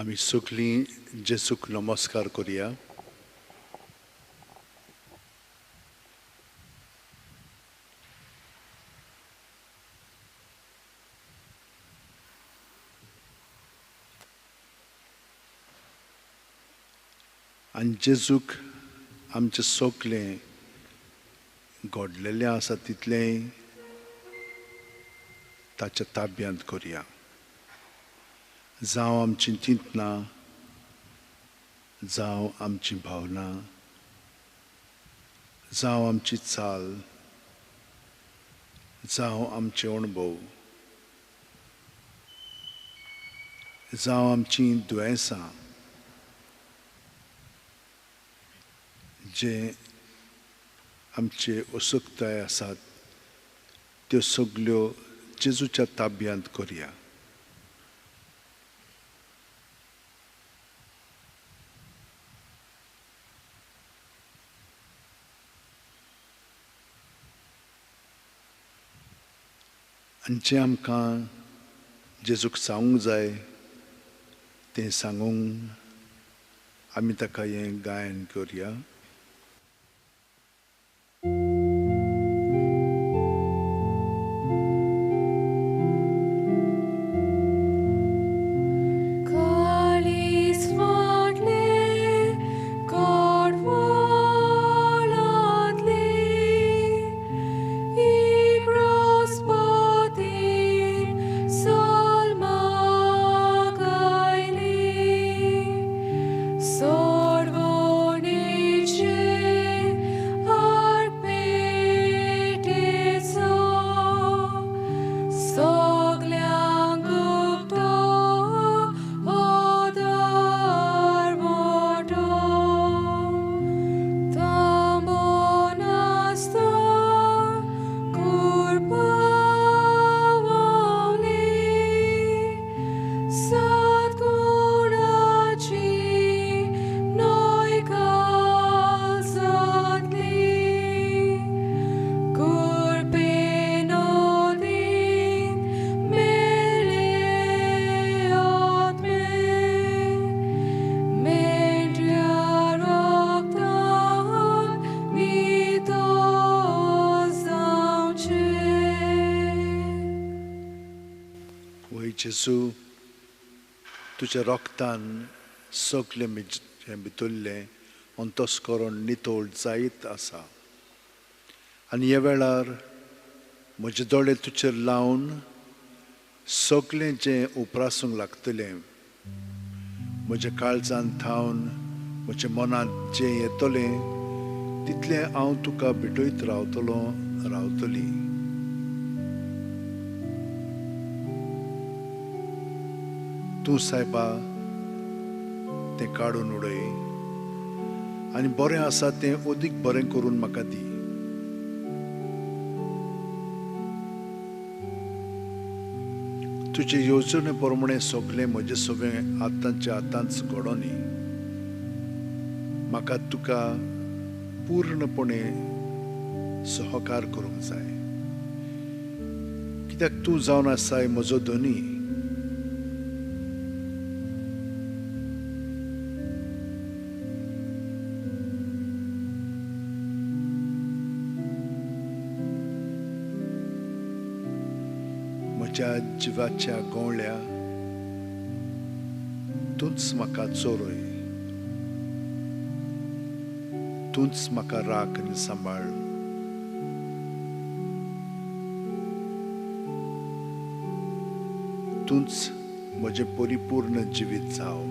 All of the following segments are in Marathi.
आमी सगळीं जेजूक नमस्कार करुया. आनी जेजूक आमचें सगळें घडलेलें आसा तितलेंय ताच्या ताब्यांत करुया. जावं आमचीं चिंतनां, जावं आमचीं भावना, जावं आमची चाल, जावं आमचे अणभव, जावं आमचीं दुयेंसां, जे आमचे असुखताय आसात त्यो सगल्यो जेजूच्या ताब्यांत करुया. आनी जें आमकां जेजूक सांगूंक जाय तें सांगूंक आमी ताका हें गायन करुया. जेजू, तुज्या रोगतान सगळें भितरलें अंतस्करण नितळ जायत आसा. आनी ह्या वेळार म्हजे दोळे तुजेर लावन सगळें जें उपरासूंक लागतलें, म्हज्या काळजांत थावन म्हज्या मनांत जें येतलें तितलें हांव तुका भेटयत रावतली. तूं सायबा तें काडून उडय आनी बरें आसा तें अदीक बरें करून म्हाका दी. तुजे येवजणे प्रमाणें सगळें म्हजें सगळें आतांच्या आतांच घडोनी. म्हाका तुका पूर्णपणे सहकार करूंक जाय, कित्याक तूं जावन आसाय म्हजो धनी. म्हज्या जिवाच्या गवळ्या तूंच म्हाका चोरय, तूंच म्हाका राख आनी सांबाळ. तूंच म्हजें परिपूर्ण जिवीत जाव.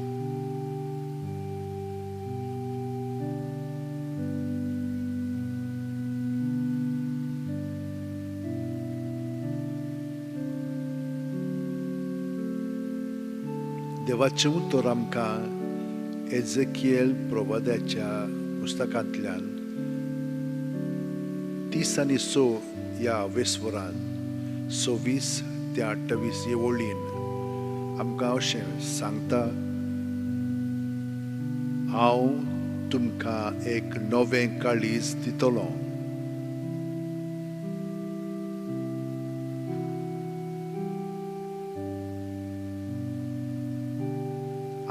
देवाचें उतर आमकां एजेकिएल प्रवाद्याच्या पुस्तकांतल्यान 30 आनी 6 ह्या वेस्वरांत 26 ते 28 हे वळीन आमकां अशें सांगता, हांव तुमकां एक नवें काळीज दितलों.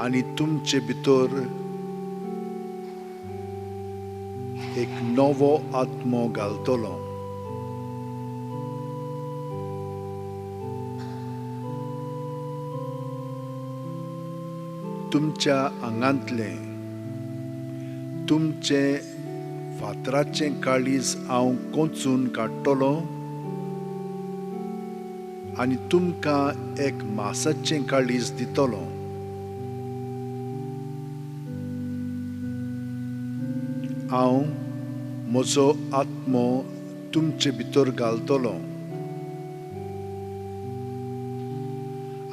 आनी तुमचे भितर एक नवो आत्मो घालतलो. तुमच्या आंगांतले तुमचे फातराचें काळीज हांव कोंचून काडटलो आनी तुमकां एक मांसाचें काळीज दितलो. हांव म्हजो आत्मो तुमचे भितर घालतलो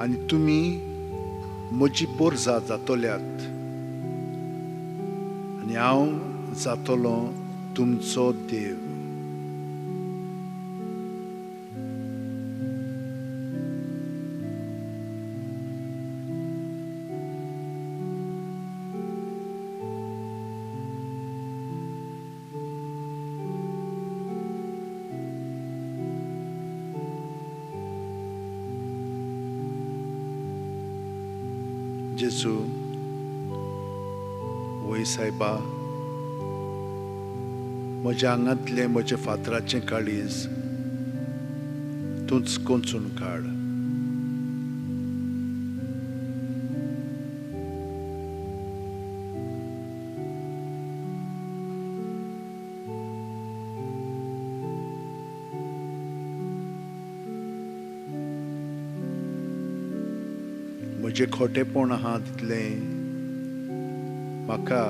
आनी तुमी म्हजी पोरजां जातल्यात आनी हांव जातलो तुमचो देव. जेजू, वय सायबा, म्हज्या आंगांतलें म्हज्या फातराचें काळीज तूंच कोंचून काड. म्हजें खोटेपण आहा तितलें म्हाका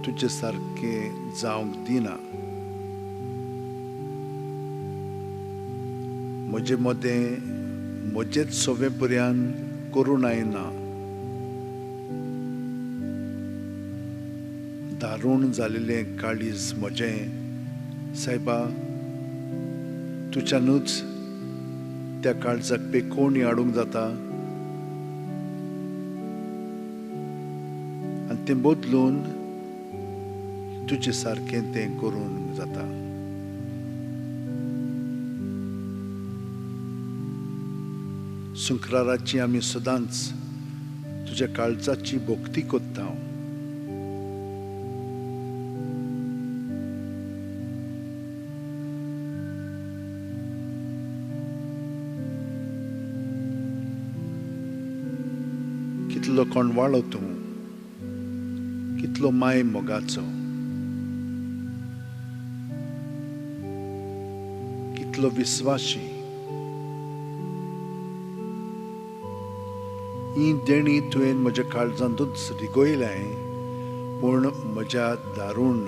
तुजे सारकें जावंक दिना. म्हजे मदें म्हजेच सोवेपर्यान करूं जायना. दारूण जालेलें काळीज म्हजें सायबा, तुज्यानूच त्या काळजाक पेखोवणी हाडूंक जाता आनी तें बदलून तुजे सारकें तें करूंक जाता. शुक्राराची आमी सदांच तुज्या काळजाची भोक्ती कोत्ता. कितलो कोणवाळो तूं, कितलो माय मोगाचो, कितलो विस्वाशी. ही देणी तुवें म्हज्या काळजांतूच रिगोयल्याय, पूण म्हज्या दारूण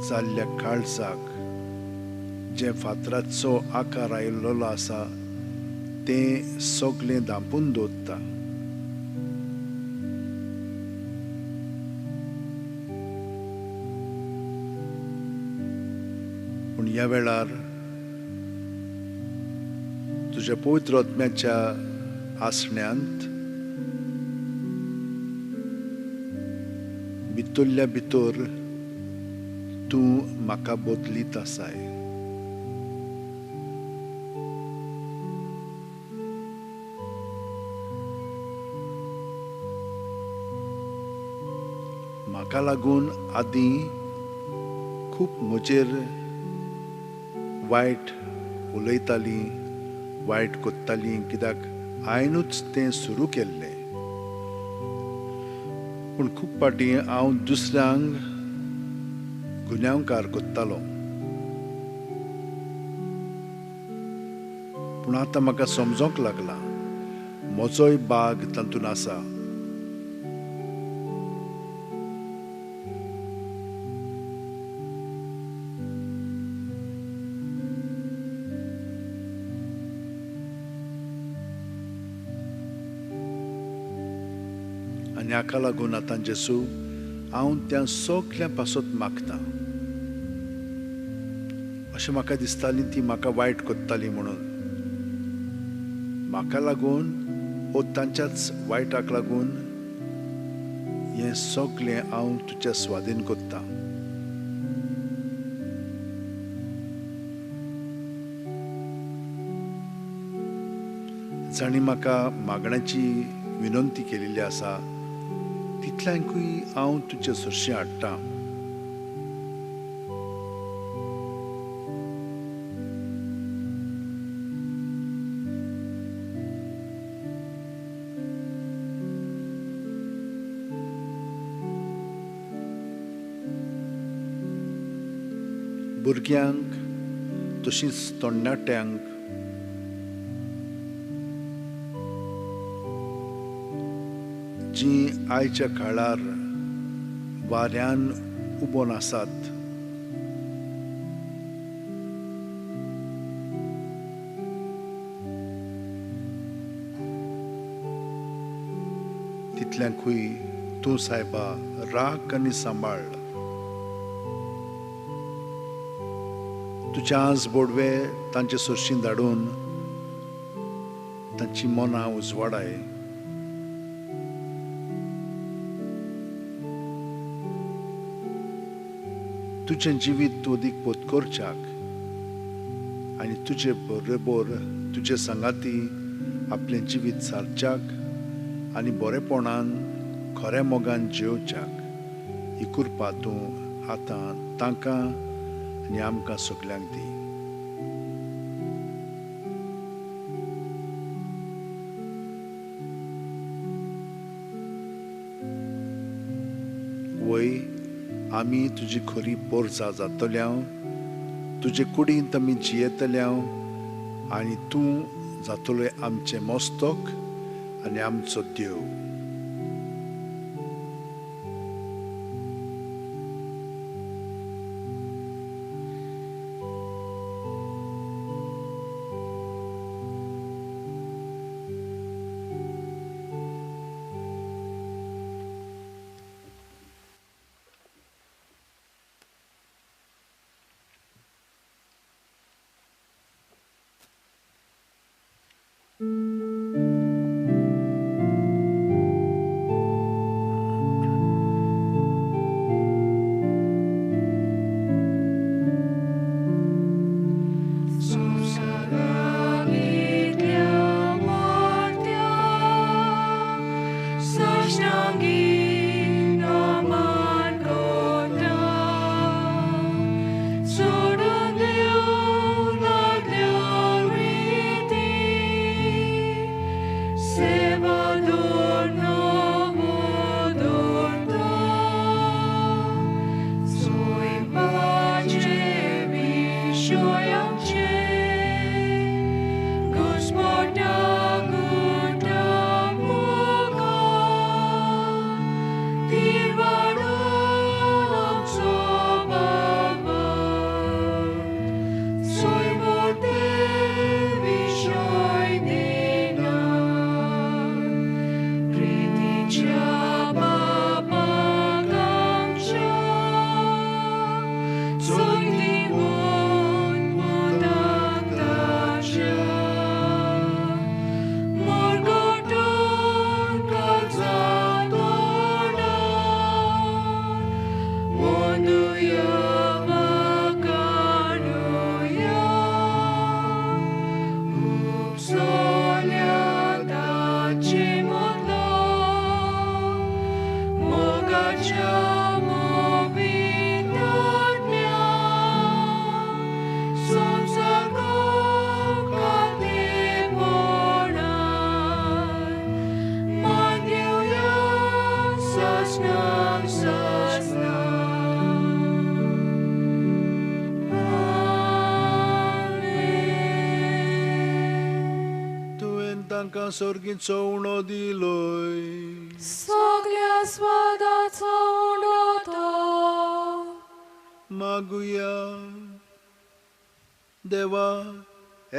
जाल्ल्या काळजाक जे फातराचो आकार आयिल्लो आसा तें सगळें धांपून दवरता. पूण ह्या वेळार तुज्या पवित्र आत्म्याच्या आसण्यांत भितरल्या भितर तूं म्हाका बदलीत आसाय. म्हाका लागून आदीं खूब म्हजेर वायट उलयतालीं, वायट कोत्तालीं, कित्याक हांवेंनूच तें सुरू केल्लें. पूण खूब पाटी हांव दुसऱ्यांक गुन्यांवकार कोत्तालो. पूण आतां म्हाका समजोंक लागला म्हजोय भाग तातूंत आसा. आनी हाका लागून आतां जेजू हांव त्या सगल्या पासत मागतां. अशें म्हाका दिसताली ती म्हाका वायट कोत्ताली म्हणून. म्हाका लागून वो तांच्याच वायटाक लागून हें सगलें हांव तुज्या स्वाधीन कोत्तां. जाणी म्हाका मागण्याची विनंती केलेली आसा तितल्यांकूय हांव तुजे सुरशें हाडटां. भुरग्यांक तशींच तरणाट्यांक जीं आयच्या काळार वाऱ्यान उबोन आसात, तितल्यांकूय तूं सायबा राख आनी सांबाळ. तुजे आज बोडवे तांचे सुरशीं धाडून तांची मनां उजवाडाय. तुजें जिवीत तूं अदीक पोतकोरच्याक आनी तुजे बरोबर तुजे संगाती आपलें जिवीत सारच्याक आनी बरेपणान खऱ्या मोगान जेवच्याक ही कृपा तूं आतां तांकां आनी आमकां सगल्यांक दी. वय आमी तुजी खरी पोरसां जातल्यांव, तुजे कुडींत आमी जियेतल्यांव आनी तूं जातलोय आमचें मस्तक आनी आमचो देव. तांकां सर्गीचो उणो दिलोय. सगळ्या स्वादाचो उणो तो. मागुया. देवा,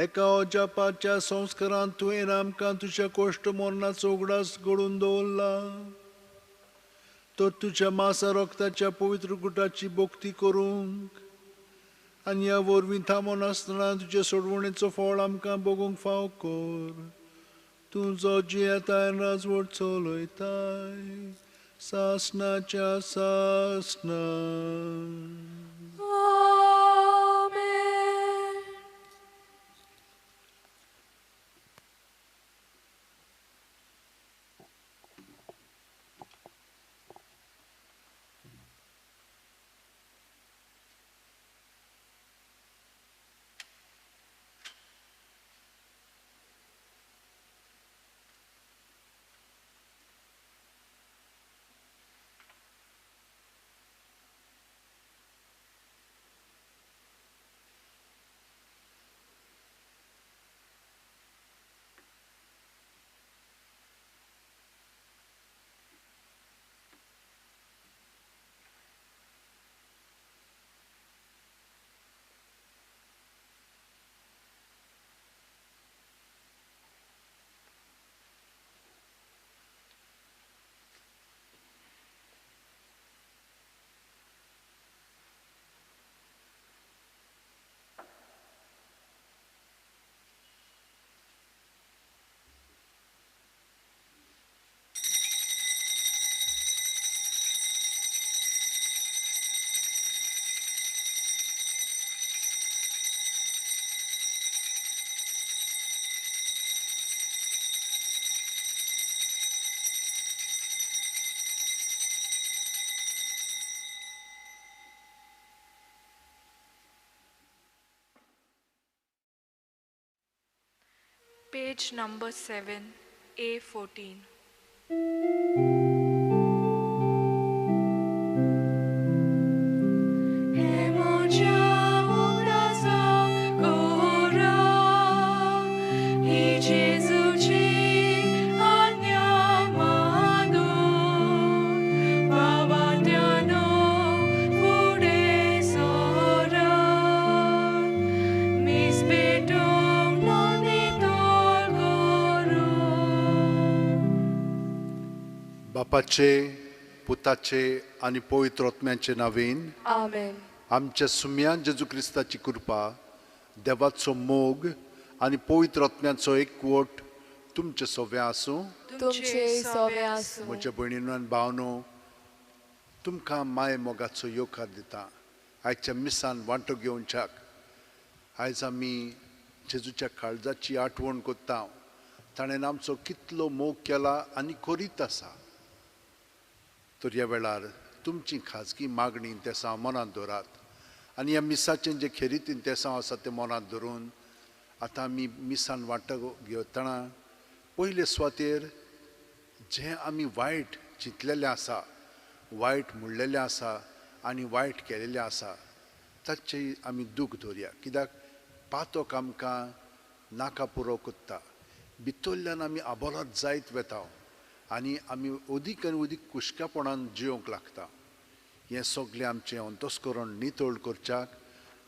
एका अजापाच्या संस्कारांत तुवें आमकां तुज्या कोश्ट मरणाचो उगडास घडोवन दवरला. तो तुज्या मासा रक्ताच्या पवित्र गुटाची भोक्ती करूंक आनी ह्या वरवीं थांबोन आसतना तुजे सोडवणेचो फळ आमकां भोगूंक फाव कर. तूं जो जियेताय राजवट चलयताय सासणाच्या सासणां. Page number 7, A14. बापाचे, पुताचे आणि पवित्र आत्म्याचे नावेन Amen. आमच्या सुम्यान जेजू क्रिस्ताची कृपा, देवाचो मोग आणि पवित्र आत्म्याचो एकवट तुमचे सोबे आसूं. तुमचे सवे आसूं. म्हज्या भयणीनो आनी भावनो, तुमकां माय मोगाचो येवकार दिता. आयच्या मिसान वांटो घेवच्याक आयज आमी जेजूच्या काळजाची आठवण करता. ताणें आमचो कितलो मोग केला आनी करीत आसा. तर ह्या वेळार तुमची खाजगी मागणी तेसां मनांत दवरात आनी ह्या मिसाचें जें खेरीत तेसां आसा तें मनांत धरून आतां आमी मिसान वांटो घेतना पयले सुवातेर जें आमी वायट चिंतलेलें आसा, वायट म्हणलेलें आसा आनी वायट केलेलें आसा ताचें आमी दूख धरया. कित्याक पातोक आमकां नाका पुरो कोत्ता. भितरल्यान आमी आबोलात जायत वेता आनी आमी अदीक आनी अदीक कुशकापणान जियोंक लागता. हें सगळें आमचें अंतस्करण नितळ करच्याक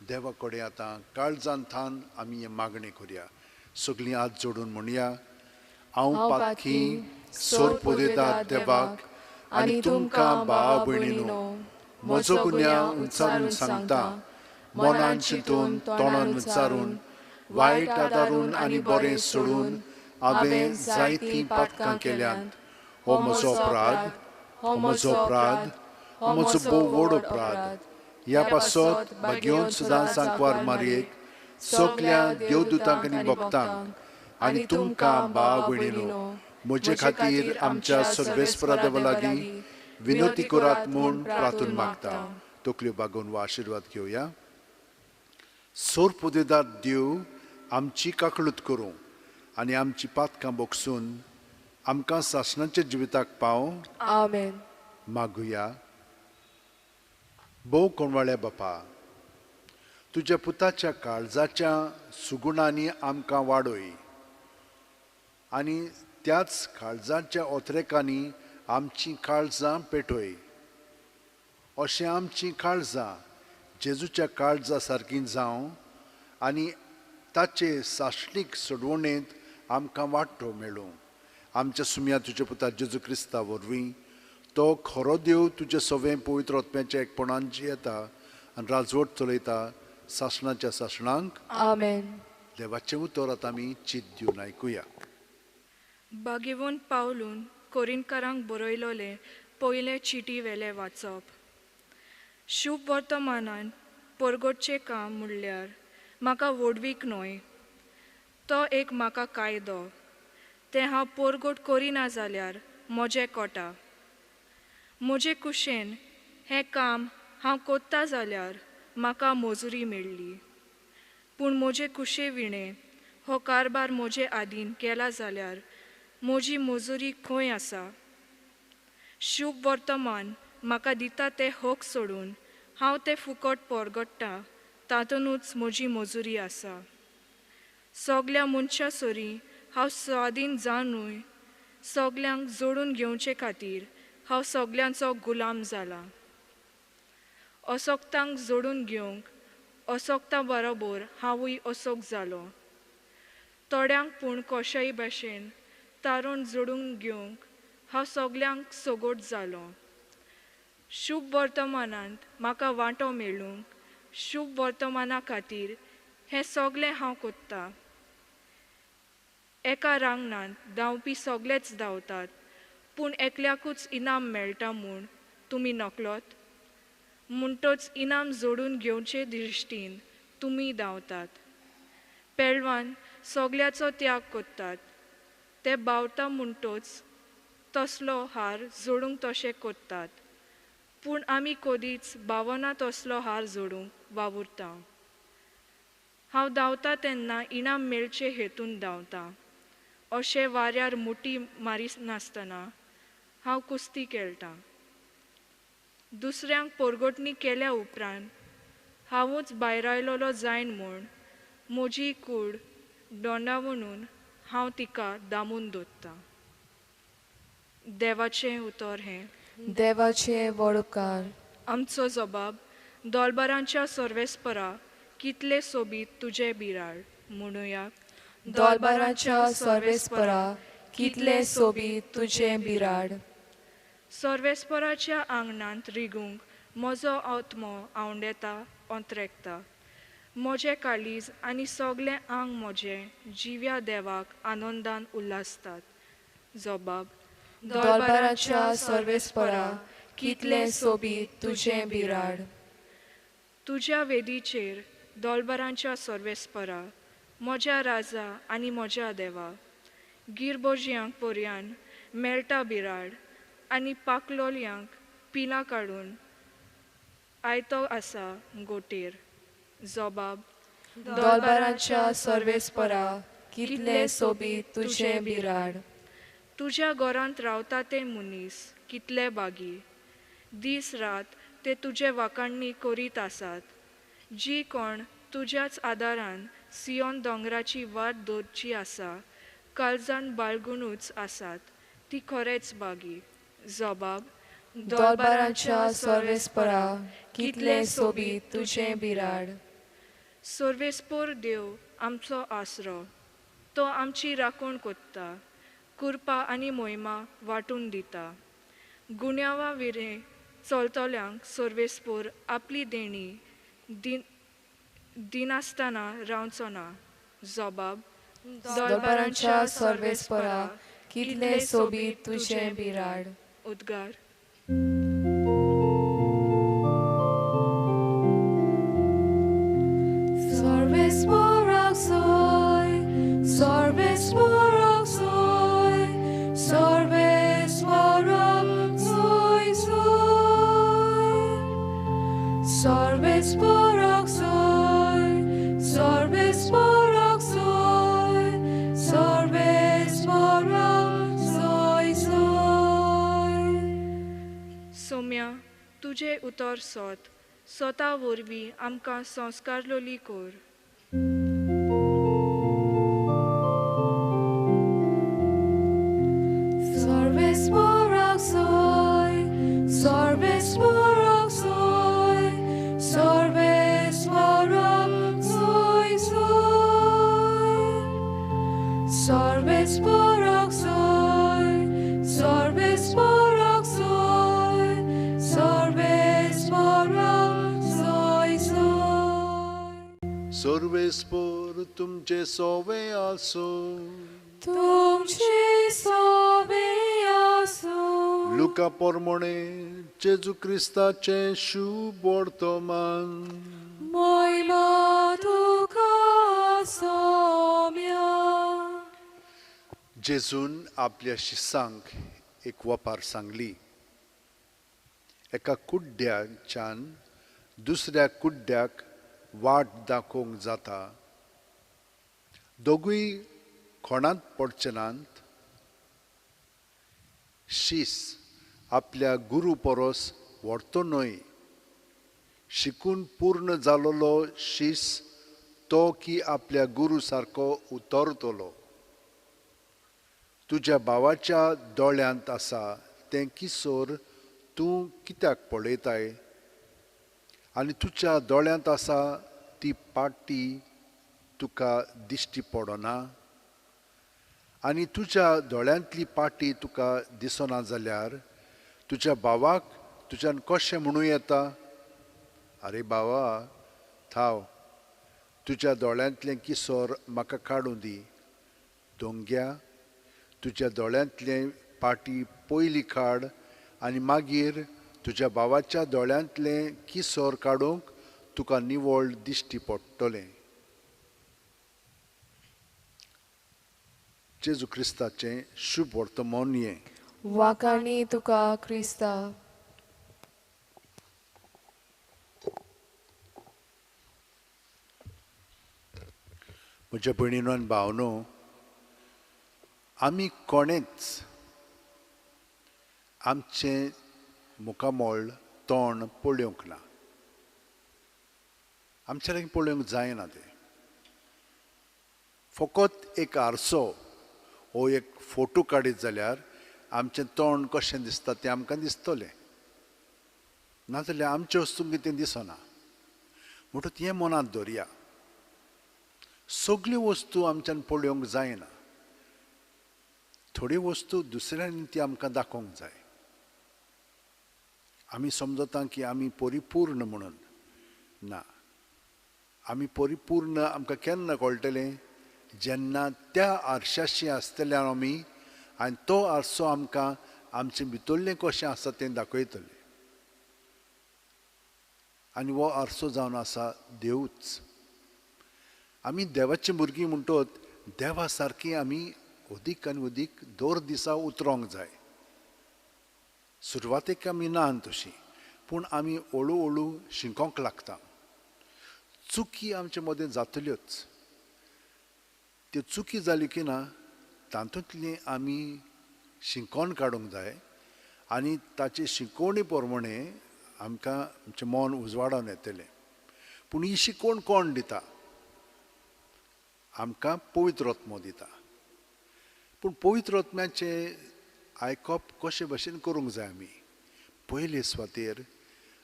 देवा कडेन आतां काळजान थान आमी हें मागणी करया. सगळीं हात जोडून म्हणया, हांव पातकी सोर पोदेदार देवाक आनी तुमकां भाव भयणीनो, म्हजो गुन्यांव उच्चारून सांगता. मनान चिंतून, तोंडान उच्चारून, वायट आदारून आनी बरें सोडून हांवें जायतीं पातकां केल्यांत. हो म्हजो अपराध, हो म्हजो अपराध, हो म्हजो भोव व्हड अपराध. ह्या पासत भाग्योन सुदां सांकवार मारयेक, सगल्या देवदूतांक आनी भक्तांक आनी तुमकां भाव भयणीनो, म्हजे खातीर आमच्या सर्वेस्परा देवा लागीं विनोती करात म्हूण प्रार्थना मागता. तकल्यो बागोवन वा आशिर्वाद घेवया. सोर पोदेदार देव आमची काकळूत करूं आनी आमची पातकां बोगसून आमकां सासणाच्या जिविताक पाव. Amen. मागुया. भोव कोणवाळ्या बापा, तुज्या पुताच्या काळजाच्या सुगुणांनी आमकां वाडय आनी त्याच काळजाच्या ओतरेकांनी आमचीं काळजां पेटय. अशें आमचीं काळजां जेजूच्या काळजा सारकीं जावं आनी ताचे साश्टीक सोडवणेंत आमकां वांटो मेळूं. आमच्या सुम्या तुज्या पुता जेजू क्रिस्ता वरवीं तो खरो देव तुजे सवें पवित्र आत्म्याच्या एकपणान जियेता आनी राजवट चलयता सासणाच्या सासणांक. Amen. देवाचें उतर आतां आमी चित दिवन आयकुया. बागेवून पावलून कोरिंतकारांक बरयलोले पयले चिटी वेले वाचप. शुभ वर्तमानान परगटचें काम म्हणल्यार म्हाका वडवीक न्हय, तो एक म्हाका कायदो. तें हांव परगट करिना जाल्यार म्हजें कोटा. म्हजे कुशेन हें काम हांव कोत्ता जाल्यार म्हाका मजुरी मेळ्ळी. पूण म्हजे कुशे विणे हो कारबार म्हजे आदीन केला जाल्यार म्हजी मजुरी खंय आसा? शुभ वर्तमान म्हाका दिता तें हक सोडून हांव तें फुकट परगट्टां, तातूंतूच म्हजी मजुरी आसा. सगल्या मनशा सोरी हांव स्वाधीन जावनूय सगल्यांक जोडून घेवचे खातीर हांव सगल्यांचो गुलाम जाला. असोक्तांक जोडून घेवंक असोक्तां बरोबर हांवूय असोक जालो. थोड्यांक पूण कशाय भाशेन तारून जोडून घेवंक हांव सगल्यांक सोगोट जालो. शुभ वर्तमानांत म्हाका वांटो मेळूंक शुभ वर्तमाना खातीर हें सगलें हांव कोत्ता. एका रांगणांत धांवपी सगळेच धांवतात, पूण एकल्याकूच इनाम मेळटा म्हूण तुमी नकलोत. म्हणटच इनाम जोडून घेवचे दिश्टीन तुमी धांवतात. पेळवान सगल्याचो त्याग कोत्तात, ते भावता म्हणटच तसलो हार जोडूंक तशें कोत्तात. पूण आमी कदींच भावना तसलो हार जोडूंक वावुरता. हांव धांवता तेन्ना इनाम मेळचे हेतून धांवता, अशें वाऱ्यार मुठी मारिनासतना हांव कुस्ती खेळटां. दुसऱ्यांक पोरगोटणी केल्या उपरांत हांवूच भायर आयलोलो जायन म्हूण म्हजी कूड दोंडावणून हांव तिका दामून दवरतां. देवाचें उतर हें. देवाचे वडकार. आमचो जबाब दोलबारांच्या सर्वेस्परा कितले सोबीत तुजे बिराड म्हणुया. दोलबाराच्या सर्वेस्परा कितले सोबीत तुझे बिराड. सर्वेस्पराच्या आंगणांत रिगूंक म्हजो आत्मो आंवडेता अंत्रेकता. म्हजें काळीज आनी सगलें आंग म्हजें जिव्या देवाक आनंदान उल्हासतात. जबाब दोलबाराच्या सर्वेस्परा कितले सोबीत तुझे बिराड. तुज्या वेदीचेर दोलबारांच्या सर्वेस्परा म्हज्या राजा आनी म्हज्या देवा. गिरबोजयांक पोरयान मेळटा बिराड आनी पाकलोल्यांक पिलां काडून आयतो आसा गोटेर. जबाब दोलबाराच्या सर्वेस्परा कितले सोबीत तुझे बिराड. तुज्या घरांत रावता ते मनीस कितले बागी. दीस रात ते तुजे वाखाणणी करीत आसात. जी कोण तुज्याच आदारान सियोन दोंगराची वाट दवरची आसा काळजान बाळगुनूच आसात ती खरेंच बागी. जबाब दोलबाराच्या सर्वेस्परा कितले सोबीत तुझे बिराड. सर्वेस्पोर देव आमचो आसरो. तो आमची राखण कोत्ता. कुरपा आनी मोहिमा वांटून दिता. गुन्यांवा विरें चलतल्यांक सर्वेस्पोर आपली देणी दिनासतना रावचो ना. जबाब दोलबाराच्या सर्वेस्परा कितले सोबीत तुझे बिराड. उद्गार. Sorvesporak soy, sorvesporak soy, sorvesporak soy soy. Sorvesporak soy, sorvesporak soy, sorvesporak soy soy. Soumya तुजे उतर स्वता वरवीं आमकां संस्कारलोली core. Sorvesporak soy, sorvesporak soy, sorvesporak soy soy. Sorvesporak soy, sorvesporak soy, sorvesporak soy soy. सर्वेस्पर तुमचे सोवे आसो. तुमचे सोबे आसो. लुका पोरमोणे जेजू क्रिस्ताचे शुभ वर्तमान. मोहिमा तुका सौम्या. जेजून आपल्या शिसांक एक वपार सांगली. एका कुड्ड्याच्यान दुसऱ्या कुड्ड्याक वाट दाखोवंक जाता. दोगूय कोणांत पडचे नात. शीस आपल्या गुरू परोस व्हडतो न्हय. शिकून पूर्ण जालोलो शीस तो की आपल्या गुरू सारको उतरतलो. तुज्या भावाच्या दोळ्यांत आसा तें किसोर तूं कित्याक पळयताय. आनी तुज्या दोळ्यांत आसा ती पाटी तुका दिश्टी पडना. आनी तुज्या दोळ्यांतली पाटी तुका दिसना जाल्यार तुज्या भावाक तुज्यान कशें म्हणूं येता. आरे भावा थाव तुज्या दोळ्यांतलें किसोर म्हाका काडूं दी. दोंग्या तुज्या दोळ्यांतले पाटी पयली काड आनी मागीर तुज्या भावाच्या दोळ्यांतलें किसोर काडूंक तुका निवळ दिश्टी पडटलें. जेजू क्रिस्ताचें शुभ वर्तमान हें. वाखाणी तुका क्रिस्ता. म्हज्या भयणीनो आनी भावनो, आमी कोणेच आमचें मुखामोळ तोंड पळोवंक ना. आमच्या पळोवंक जायना तें. फकत एक आरसो वो एक फोटो काडीत जाल्यार आमचें तोंड कशें दिसता तें आमकां दिसतलें. नाजाल्यार आमचे वस्तूंक कितें दिसना. म्हणटूच हें मनांत दवरया. सगल्यो वस्तू आमच्यान पळोवंक जायना. थोड्यो वस्तू दुसऱ्यांनी ती आमकां दाखोवंक जाय. आमी समजता की आमी परिपूर्ण म्हणून. ना, आमी परिपूर्ण आमकां केन्ना कळटलें जेन्ना त्या आरशाशी आसतले आमी आनी तो आरसो आमकां आमचें भितरलें कशें आसा तें दाखयतलें. आनी हो आरसो जावन आसा देवूच. आमी देवाचीं भुरगीं म्हणटोच देवा सारकीं आमी अदीक आनी अदीक दर दिसा उतरोंक जाय. सुरवातेक आमी नान तशीं, पूण आमी हळू हळू शिकोंक लागता. चुकी आमचे मदें जातल्योच. त्यो चुकी जाल्यो की ना तातूंतली आमी शिकोवन काडूंक जाय आनी ताचे शिकवणे प्रमाणे आमकां आमचें मन उजवाडोन येतलें. पूण ही शिकवण कोण दिता? आमकां पवित्र आत्मो दिता. पूण पवित्र आत्म्याचें आयकप कशे भशेन करूंक जाय आमी? पयले सुवातेर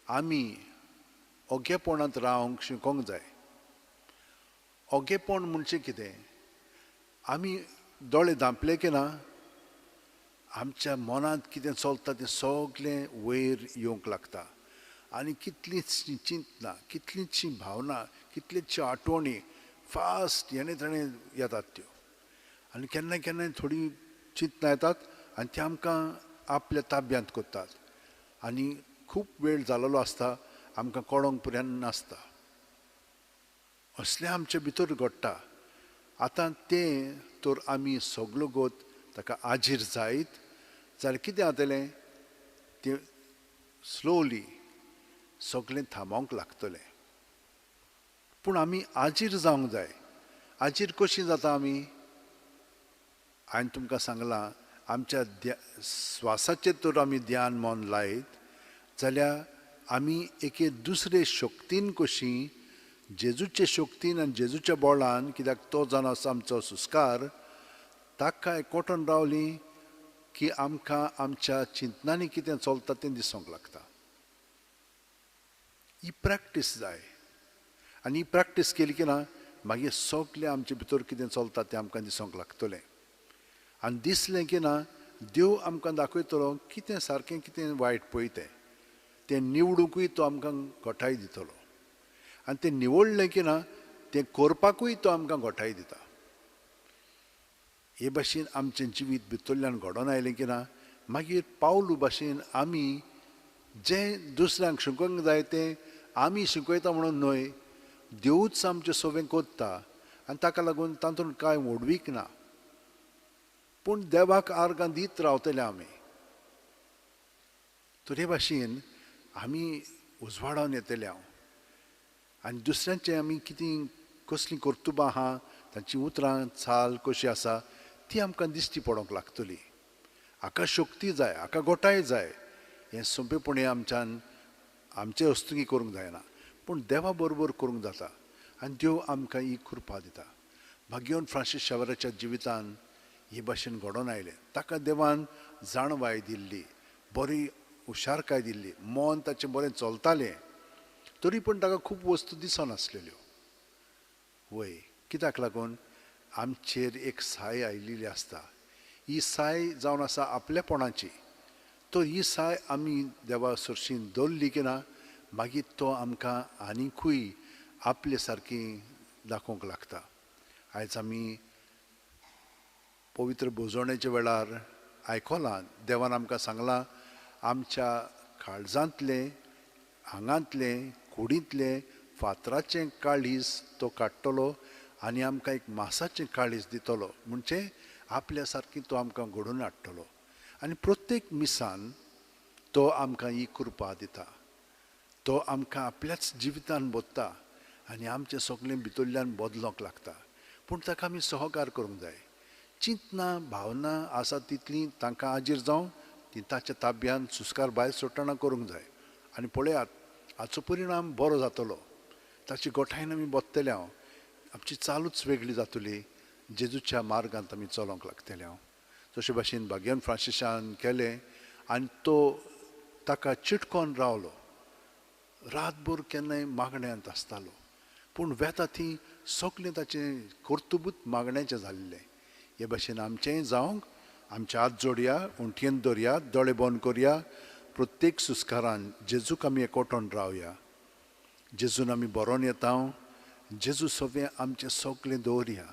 आमी ओगेपणांत रावंक शिकोंक जाय. ओगेपण म्हणजे कितें? आमी दोळे धांपले की ना आमच्या मनांत कितें चलता तें सगलें वयर येवंक लागता. आनी कितलींशीं चिंतना, कितलींशीं भावना, कितल्योश्यो आठवणी फास्ट हेणे ताणें येतात त्यो. आनी केन्ना केन्ना थोडी चिंतना येतात आनी ते आमकां आपल्या ताब्यांत करतात. आनी खूब वेळ जालोलो आसता आमकां कळोंक पर्यंत नासता. असलें आमचे भितर घडटा. आतां तें तर आमी सगळो गोत ताका आजीर जायत जाल्यार कितें जातलें? तें स्लोली सगळें थांबोवंक लागतलें. पूण आमी आजीर जावंक जाय. आजीर कशीं जाता आमी? हांवें तुमकां सांगलां आमच्या स्वासाचेर तर आमी ध्यान मन लायत जाल्यार आमी एके दुसरे शक्तीन कशीं जेजूचे शक्तीन आनी जेजूच्या बळान, कित्याक तो जावन आसा आमचो सुस्कार, ताका एकवटून रावलीं की आमकां आमच्या चिंतनांनी कितें चलता तें दिसूंक लागता. ही प्रॅक्टीस जाय. आनी ही प्रॅक्टीस केली की ना मागीर सगलें आमचे भितर कितें चलता तें आमकां दिसूंक लागतलें. आनी दिसलें की ना देव आमकां दाखयतलो कितें सारकें कितें वायट पळय तें. तें निवडूंकूय तो आमकां घोटाय दितलो. आनी तें निवडलें की ना तें करपाकूय तो आमकां घोटाय दिता. हे भाशेन आमचें जिवीत भितरल्यान घडोवन आयलें की ना मागीर पावलू भाशेन आमी जें दुसऱ्यांक शिकोवंक जाय तें आमी शिकयता म्हणून न्हय, देवूच आमचे सोबें कोत्ता. आनी ताका लागून तातूंत कांय व्हडवीक ना. पूण देवाक आर्गां दीत रावतले आमी. तर हे भाशेन आमी उजवाडोन येतले हांव. आनी दुसऱ्यांचें आमी कितें कसलीं कर्तुबां आहा तांची उतरां चाल कशी आसा ती आमकां दिश्टी पडोंक लागतली. हाका शक्ती जाय, हाका घोटाय जाय. हें सोंपेपणी आमच्यान आमचे वस्तुकी करूंक जायना, पूण देवा बरोबर करूंक जाता. आनी देव आमकां ही कृपा दिता. भाग्यवन फ्रांसीस शावेराच्या जिवितान हे भाशेन घडोवन आयलें. ताका देवान जाणवाय दिल्ली, बरी हुशारकाय दिल्ली, मन ताचें बरें चलतालें. तरी पूण ताका खूब वस्तू दिसनासलेल्यो. वय कित्याक लागून? आमचेर एक साय आयिल्ली आसता. ही साय जावन आसा आपलेपणाची. तो ही साय आमी देवा सरशीन दवरली की ना मागीर तो आमकां आनिकूय आपले सारकी दाखोवंक लागता. आयज आमी पवित्र बोजोवण्याच्या वेळार आयकलां देवान आमकां सांगलां आमच्या काळजांतले, आंगांतले, कुडींतले फातराचें काळीज तो काडटलो आनी आमकां एक मांसाचें काळीज दितलो. म्हणजे आपल्या सारकी तो आमकां घडोवन हाडटलो. आनी प्रत्येक मिसान तो आमकां ही कृपा दिता. तो आमकां आपल्याच जिवितान बोधता आनी आमचें सगलें भितरल्यान बदलोंक लागता. पूण ताका आमी सहकार करूंक जाय. चिंतना भावना आसा तितली तांकां आजीर जावं ती ताच्या ताब्यान सुस्कार भायर सोडटना करूंक जाय आनी पळयात हाचो परिणाम बरो जातलो ताची गोठायन आमी बसतले हांव आमची चालूच वेगळी जातली जेजूच्या मार्गांत आमी चलोंक लागतले हांव तशे भाशेन भाग्यवान फ्रांसिसान केलें आनी तो ताका चिटकोन रावलो रातभर केन्नाय मागण्यांत आसतालो पूण वेता ती सगलें ताचें कर्तुबूत मागण्यांचें जाल्लें हे भाशेन आमचेंय जावंक आमचे हात जोडया उंटयेन दवरया दोळे बंद करया प्रत्येक सुस्कारान जेजूक आमी एकवटोन रावया जेजून आमी बरोवन येता जेजू सगळें आमचें सगलें दवरया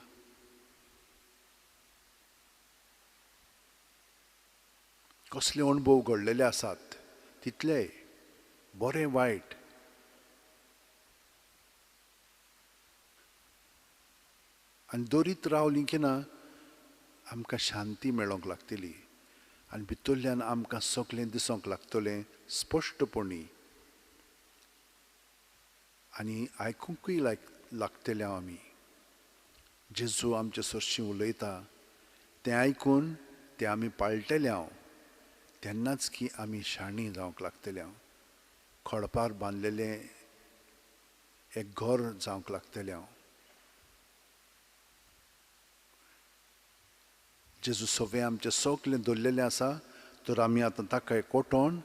कसले अणभव घडलेले आसात तितले बरें वायट आनी दरीत रावलीं की ना आमकां शांती मेळोंक लागतली आनी भितरल्यान आमकां सगलें दिसोंक लागतलें स्पश्टपणी आनी आयकूंकूय लागतलें आमी जेजू आमचे सरशीं उलयता तें आयकून तें आमी पाळटले हांव तेन्नाच की आमी शाणीं जावंक लागतले हांव खडपार बांदलेलें एक घर जावंक लागतलें हांव जेजू सगळें आमचें सगलें दवरलेलें आसा तर आमी आतां ताका एकवटोन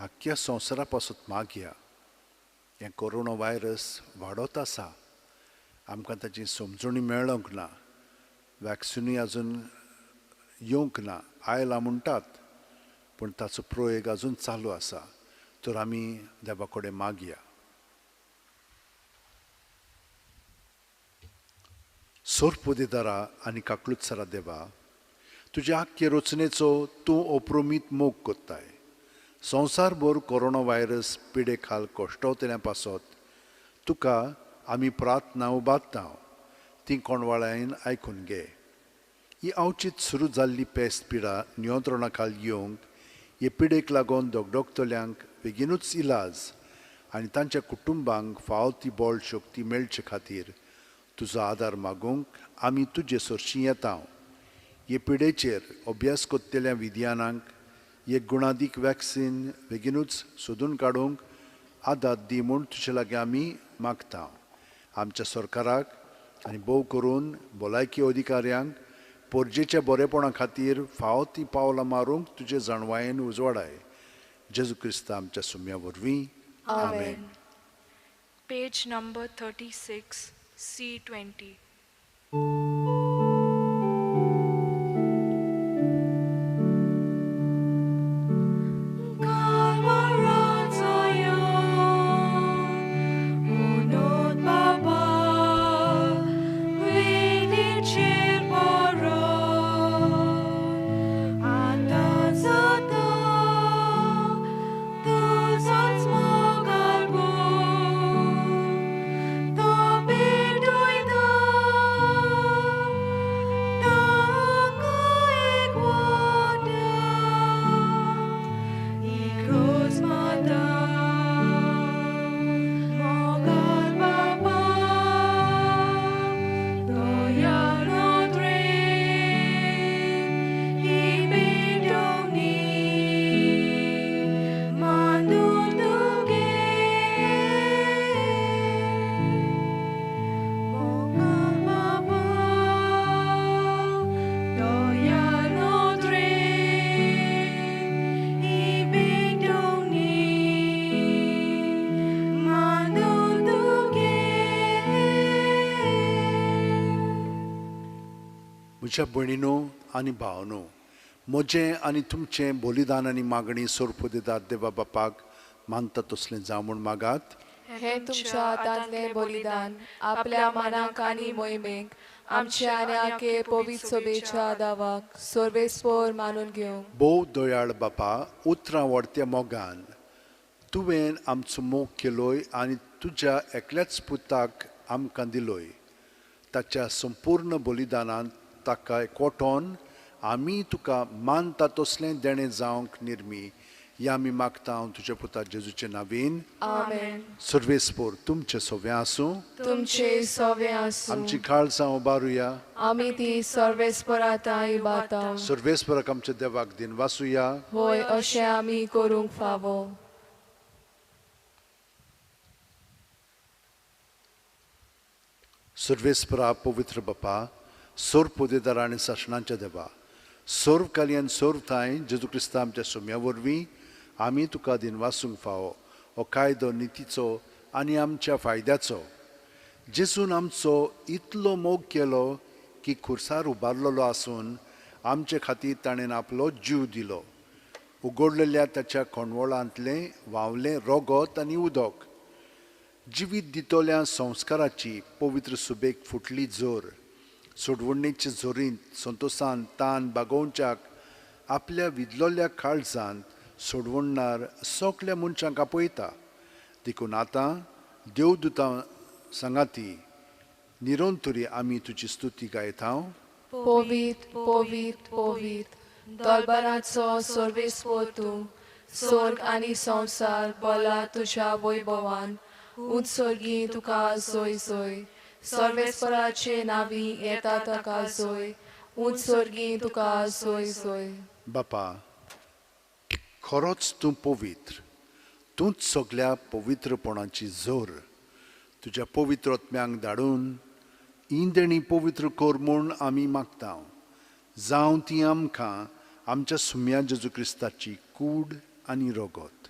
आख्ख्या संवसारा पासून मागया हें कोरोना वायरस वाडत आसा आमकां ताची समजणी मेळोंक ना वॅक्सिनूय आजून येवंक ना आयला म्हणटात पूण ताचो प्रयोग आजून चालू आसा तर आमी देवा कडेन मागया सोर्पोदेदारा आनी काकलुत्सरा देवा तुज्या आख्खे रचनेचो तूं अप्रोमीत मोग कोत्ताय संवसारभर कोरोना वायरस पिडे खाल कोश्टवतल्या पासत तुका आमी प्रार्थना उबारता ती कोणवाळ्यान आयकून घे ही अवचीत सुरू जाल्ली पेस्त पिडा नियंत्रणा खाल येवंक हे पिडेक लागून दोगदोगतल्यांक बेगीनूच इलाज आनी तांच्या कुटुंबांक फावो ती बळ शक्ती मेळचे खातीर तुजो आदार मागूंक आमी तुजे सरशीं येता हे पिडेचेर अभ्यास कोत्तेल्या विज्ञानांक एक गुणादीक वॅक्सीन बेगीनूच सोदून काडूंक आदार दी म्हूण तुजे लागीं आमी मागता आमच्या सरकाराक आनी भोव करून भलायकी अधिकाऱ्यांक पोरजेच्या बरेपणा खातीर फावो ती पावलां मारूंक तुजे जाणवायेन उजवाडाय जेजू क्रिस्त आमच्या सुम्या वरवीं आमेन पेज नंबर 36 C20 म्हज्या भयणीनो आनी भावनो म्हजें आनी तुमचें बलिदान आनी मागणी सोर्पोदेदार देवा बापाक मानता तसलें जावं म्हूण मागात हे तुमच्या हातांतलें बलिदान आपल्या मनाक आनी मोहिमेक आमच्या आनी आखे पवित्र सोबेच्या दावाक सोर्बेस्पोर मानून घेवंक भोव दयाळ बापा उतरां व्हडत्या मोगान तुवें आमचो मोग केलोय आनी तुज्या एकल्याच पुताक आमकां दिलोय ताच्या संपूर्ण बलिदानांत ताका एकवटोन आमी तुका मानता तसलें देणें जावंक निर्मी या आमी मागता तुझ्या पुता जेजूचे नांवेन. आमेन. सर्वेस्पोर तुमचे सोवे आसूं. तुमचे सोवे आसूं. आमची काळजां उबारुया. आमी ती सर्वेस्परातां इबातां. सर्वेस्पराक आमच्या देवाक दिन वासुया. होय अशें आमी करूंक फावो. सर्वेस्परा पवित्र बापा, सोर पोदेदार आनी शासनाच्या देवा, सोर्व काली आनी सोर्व थाय जेजू क्रिस्ता आमच्या सोम्या वरवीं आमी तुका दिन वासूंक फावो हो कायदो नितीचो आनी आमच्या फायद्याचो. जेजून आमचो इतलो मोग केलो की खुर्सार उबारलेलो आसून आमचे खातीर ताणें आपलो जीव दिलो. उगडलेल्या ताच्या खोणवळांतलें व्हांवलें रगत आनी उदक, जिवीत दितोल्या संस्काराची पवित्र सुबेक फुटली जोर, सोडवणेचे जोरींत संतोशान तान बागोवच्याक आपल्या विदलोल्या काळजांत सोडवणार सगल्या मनशांक आपयता. देखून आतां देवदूतां सांगाती निरंतरी आमी तुजी स्तुती गायता. पोवीत पोवीत पोवीत दरबाराचो सर्वेस्पोर तूं, स्वर्ग आनी संवसार भला तुज्या वैभवान. उत्सर्गी तुका सोय सोय, सर्वेस्पराचे नांवी येता ताका सोय. उत्सर्गी तुका सोय सोय. बापा, खरोच तूं पवित्र, तूंच सगल्या पवित्रपणाची जोर. तुज्या पवित्र आत्म्यांक धाडून इंदेणी पवित्र कर म्हूण आमी मागता. जावं ती आमकां आमच्या सुम्या जेजू क्रिस्ताची कूड आनी रगत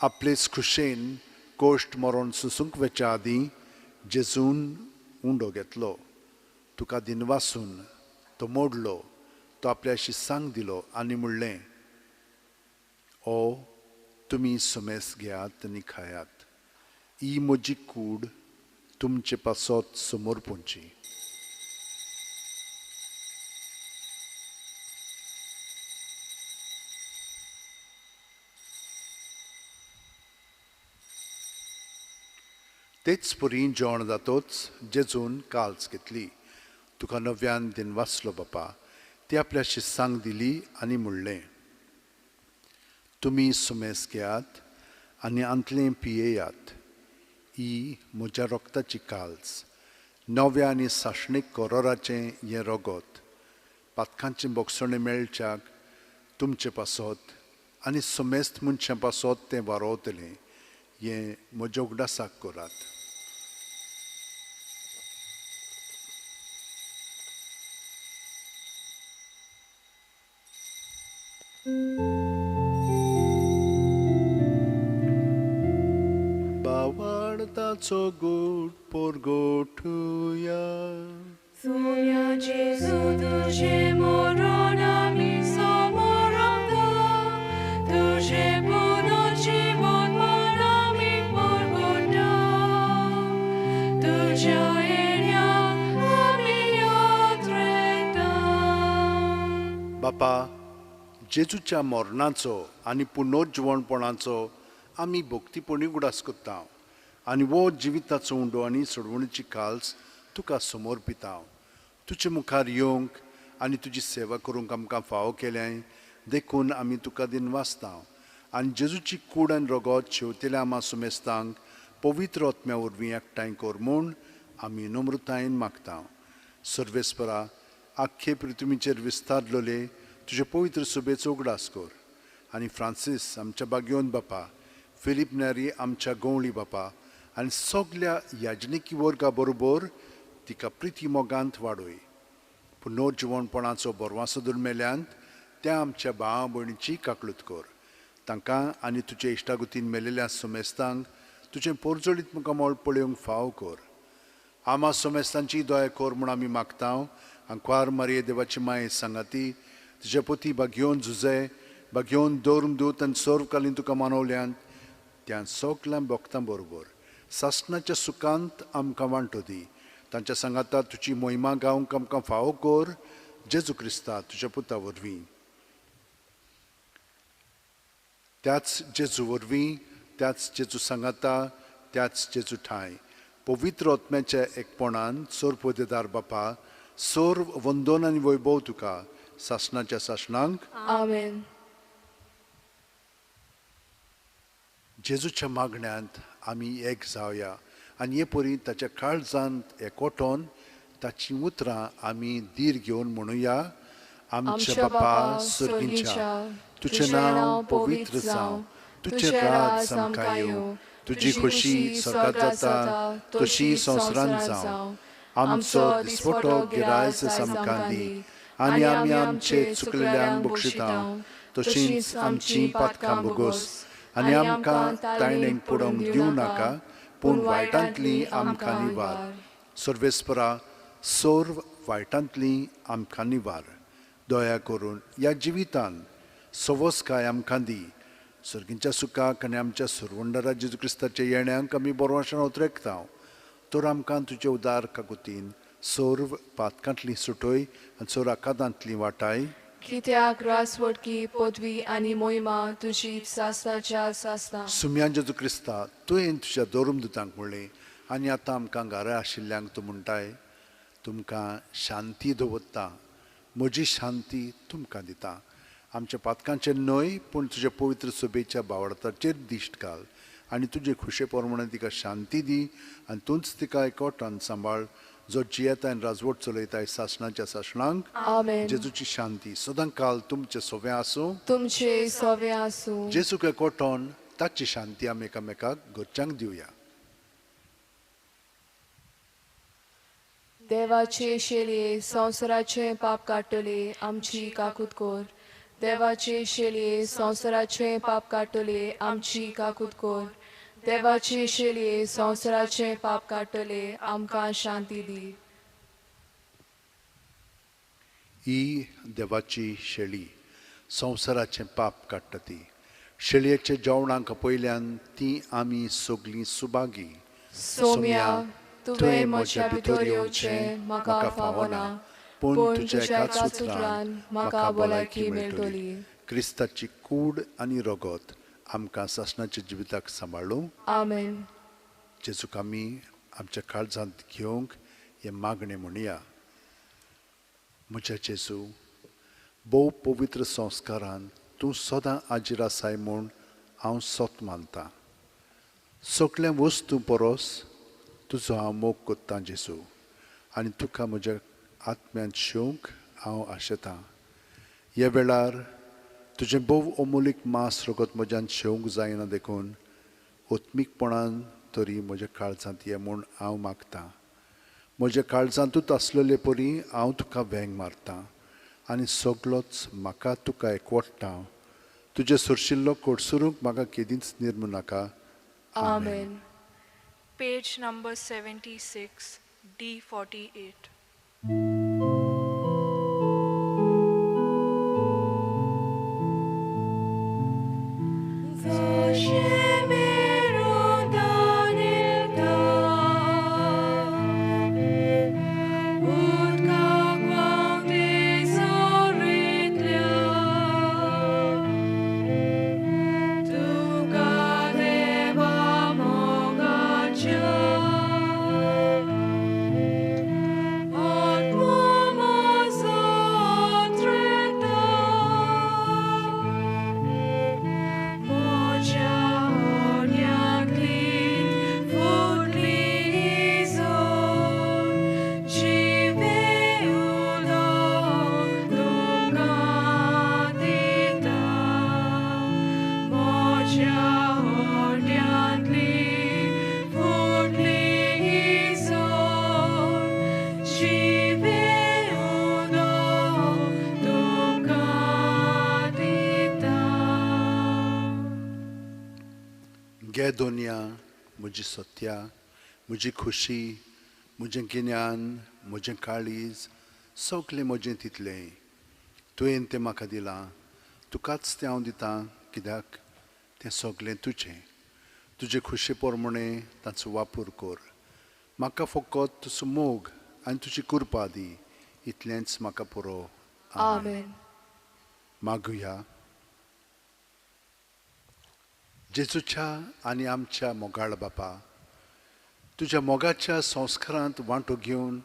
आपलेच खुशेन कोश्ट मरण सुसूंक वेच्या आदीं जेजून उंडो घेतलो. तुका दिनवासून तो मोडलो, तो आपल्या शिसांक दिलो आनी म्हणलें, ओ तुमी सुमेस घेयात आनी खायात. ही म्हजी कूड तुमचे पासत समोर पोंची. तेच परी जेवण जातोच जेजून काल्स घेतली. तुका नव्यान दिन वाचलो बापा, ती आपल्या शिसांक दिली आनी म्हणलें, तुमी सुमेस घेयात आनी अंतलें पियेयात. ही म्हज्या रोगताची काल्स, नव्या आनी साशणीक कोरोराचें हें रगत, पातकांचें बोगसणें मेळच्याक तुमचे पासत आनी सुमेस्त मनशां पासत तें वारोवतलें. हें म्हज्या उगडासाक करात. बावाडताचो गोड पोरगोठुया. Sonia Jesu tuže moron ami somorota, tuže puno život manami porgoda, tuja enia ami otreta. बापा, जेजूच्या मरणाचो आनी पुनर्जीवणपणाचो आमी भक्तीपणी उगडास करता आनी वो जिविताचो उंडो आनी सोडवणीची काल्स तुका समर्पिता. तुजे मुखार येवंक आनी तुजी सेवा करूंक आमकां फावो केल्याय देखून आमी तुका दिन वाचता. आनी जेजूची कूड आनी रगत शेवतेल्या आमा सुमेस्तांक पवित्र आत्म्या वरवीं एकठांय कर म्हूण आमी नम्रतायेन मागता. सर्वेस्परा, आख्खे पृथ्वीचेर विस्तारलोले तुजे पवित्र सुबेचो उगडास कर. आनी फ्रांसीस आमच्या बागयोन बापा, फिलीप नॅरी आमच्या गवळी बापा आनी सगल्या याजनिकी वर्गा बरोबर तिका प्रिती मोगांत वाडय. पुनर्जीवणपणाचो बरवासो मेल्यांत त्या आमच्या भावा भयणीची काकलूत कर. तांकां आनी तुजे इश्टागुतीन मेलेल्या सुमेस्तांक तुजें पोरजोळीत मुखामोळ पळोवंक फाव कर. आमा सुमेस्तांची दया कर म्हूण आमी मागता. आंकवार मारये देवाची माय सांगाती, तुजे पती बागयोन झुजे, बागयोन दोरमदूत आनी सर्वकालीन तुका मानवल्यांत त्या सगल्या भक्तां बरोबर सासणाच्या सुखांत आमकां वांटो दी. तांच्या सांगाता तुजी मोहिमा गावंक आमकां फावो कर. जेजू क्रिस्ता तुज्या पुता वरवीं. त्याच जेजू वरवीं, त्याच जेजू सांगाता, त्याच जेजू ठाय पवित्र आत्म्याच्या एकपणान सोर पोदेदार बापा, सोर्व वंदन आनी वैभव तुका सासणाच्या सासणांक. Amen. जेजूच्या मागण्यांत आमी एक जावया आनी हे परी ताच्या काळजांत एकवटोन ताची उतरां आमी धीर घेवन म्हणुया. आमच्या बापा सुर्गीच्या, तुझें नांव पवित्र जावं, तुझें राज आमकां येवं, तुजी खुशी स्वर्गांत जाता तशी संवसारांत जावं. आमचो दिसवटो गिरायज आमकां दी आनी आमी आमचे चुकलेल्यांक बक्षितांव, तशींच आमची पातकां बोगोस आनी आमकां तायणेक पडोवंक दिवं नाका, पूण वायटांतली आमकां निवार. सर्वेस्परा सोर्व वायटांतली आमकां निवार. दया करून ह्या जिवितान सवस्काय आमकां दी. सर्गींच्या सुखाक आनी आमच्या सुरवंडरा जेजू क्रिस्ताच्या येण्याक आमी बोरवोशान उतरेकता. तर आमकां तुजे उदार काकुतीन सोर्व पातकांतली सुटोय आनी सोराकादांतली वाटाय. कित्याक रासवडकी पदवी आनी मोहिमा तुजी सासनाच्या सासना. सुम्यान जेजू क्रिस्ता तुवें तुज्या दोरुमदूतांक म्हणलें आनी आतां आमकां घरा आशिल्ल्यांक तूं म्हणटाय, तुमकां शांती दवरता, म्हजी शांती तुमकां दिता. आमच्या पातकांचेर न्हय पूण तुज्या पवित्र सोबेच्या बावडाचेर दिश्ट घाल आनी तुजे खुशे प्रमाणे तिका शांती दी आनी तूंच तिका एकवटान सांबाळ, जो जियेता आनी राजवट चलयताय सासणाच्या सासणांक. आमेन. जेजूची शांती सदां काल तुमचे सोबे आसूं. तुमचे सोवे आसूं. जेजूक एकवटोन ताची शांती आमी एकामेकाक घरच्यांक दिवया. देवाचे शेलये संवसाराचे पाप काडटले आमची काकूत कोर. देवाचे शेलये संवसाराचे पाप काडटले आमची काकूत कोर. देवाचे शेलये संवसाराचे पाप काडटले आमकां शांती दी. ही देवाची शेळी संवसाराचें पाप काडटा ती. शेळयेच्या जेवणाक पयल्यान ती आमी सगळीं सुभागी. सोम्या, तुवें म्हज्या भितर येवचें म्हाका फावना, पूण तुज्या एकाच उतरान म्हाका भलायकी मेळटली. क्रिस्ताची कूड आनी रगत आमकां सासणाच्या जिविताक सांबाळूं. आमेन. जेजूक आमी आमच्या काळजांत घेवंक हे मागणें म्हणया. म्हज्या जेजू, भोव पवित्र संस्कारान तूं सदां आजीर आसाय म्हूण हांव सोत मानतां. सगळे वस्तू परस तुजो हांव मोग कोत्तां जेजू, आनी तुका म्हज्या आत्म्यांत शेवंक हांव आशेतां. ह्या वेळार तुजें भोव अमोलीक मास रगत म्हज्यान शेवंक जायना देखून ओत्मीकपणान तरी म्हज्या काळजांत ये म्हूण हांव मागतां. म्हज्या काळजांतूच आसलेले परी हांव तुका वेंग मारतां आनी सगळोच म्हाका तुका एकवटता. तुजे सुरशिल्लो कोडसुरूंक म्हाका केदींच निर्मू नाका. आमेन. Page number 76, D48. गे दोनिया म्हजी सत्या, म्हजी खुशी, म्हजें गिन्यान, म्हजें काळीज, सगळें म्हजें तितलें तुवें तें म्हाका दिलां. तुकाच तें हांव दितां, कित्याक तें सगळें तुजें. तुजे खुशे प्रमाणे ताचो वापर कर. म्हाका फकत तुजो मोग आनी तुजी कृपा दी, इतलेंच म्हाका पुरो. आमेन. मागुया. जेजूच्या आनी आमच्या मोगाळ बापा, तुज्या मोगाच्या संस्कारांत वांटो घेवन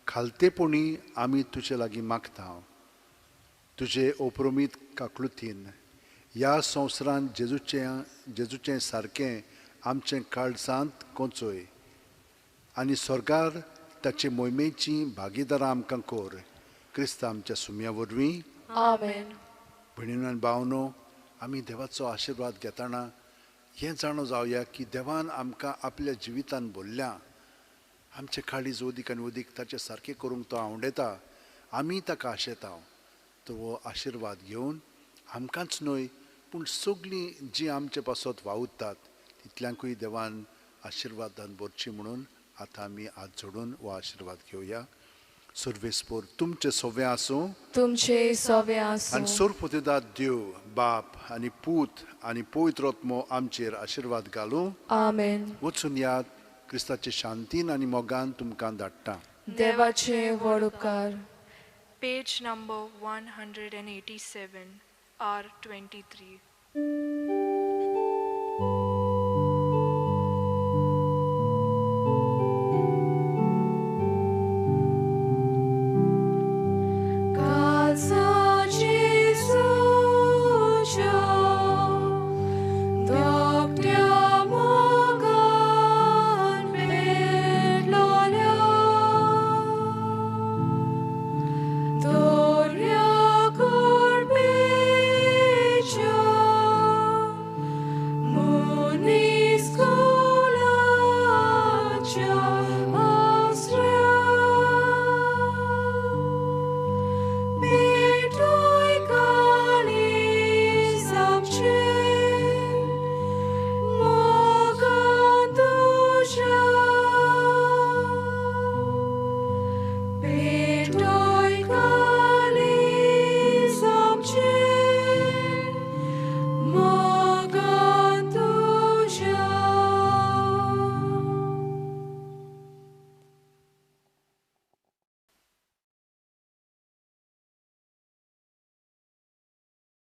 खालतेपणी आमी तुजे लागीं मागता. तुजे ओप्रोमीत काकळुतीन ह्या संवसारांत जेजूचें सारकें आमचें काळजांत कोचोय आनी स्वर्गार ताचे मोहिमेची भागीदारां आमकां कोर. क्रिस्त आमच्या सुमया वरवीं. आमेन. भयणीनो आनी भावनो, आमी देवाचो आशिर्वाद घेताना हें जाणो जावया की देवान आमकां आपल्या जिवितान भरल्या. आमचे काळीज ओदीक आनी ओदीक ताचे सारकें करूंक तो आवडटा. आमी ताका आशेता. तो हो आशिर्वाद घेवन आमकांच न्हय पूण सगळीं जीं आमचे पासत वावुरतात तितल्यांकूय देवान आशिर्वादान भरची म्हणून आतां आमी हात जोडून हो आशिर्वाद घेवया. सर्वेस्पोर तुमचे सव्या आसूं तुमचे सवे आसूं आनी सोरपोतेदाद देव बाप आनी पूत आनी पवित्र आत्मो आमचेर आशिर्वाद घालूं. आमेन. वचून याद क्रिस्ताचे शांतीन आनी मोगान तुमकां धाडटा. देवाचे व्हड उपकार. Page number 187, R23.